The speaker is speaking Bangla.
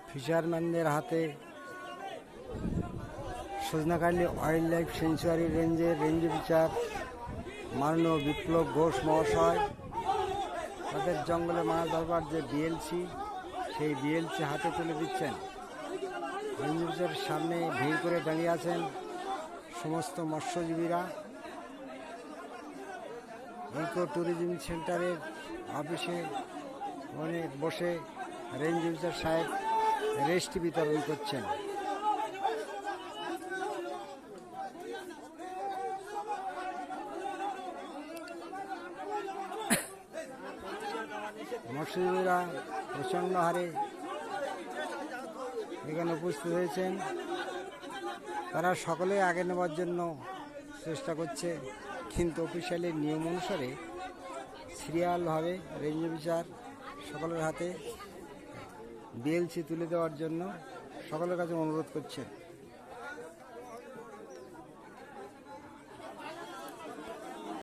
ফিশারম্যানদের হাতে সজনাখালি ওয়াইল্ড লাইফ স্যাংচুয়ারি রেঞ্জের রেঞ্জ অফিসার মাননীয় বিপ্লব ঘোষ মহাশয় তাদের জঙ্গলে মাছ ধরবার যে বিএলসি সেই বিএলসি হাতে তুলে দিচ্ছেন। রেঞ্জ অফিসারের সামনে ভিড় করে দাঁড়িয়ে আছেন সমস্ত মৎস্যজীবীরা। ইকো ট্যুরিজম সেন্টারের অফিসে বসে রেঞ্জ অফিসার সাহেব রেস্ট বিতরণ করছেন। মৎস্যজীবীরা প্রচণ্ড হারে এখানে উপস্থিত হয়েছেন। তারা সকলে আগে নেবার জন্য চেষ্টা করছে, কিন্তু অফিসিয়ালি নিয়ম অনুসারে সিরিয়ালভাবে রেঞ্জ অফিসার সকলের হাতে বিএলসি তুলে দেওয়ার জন্য সকলের কাছে অনুরোধ করছেন।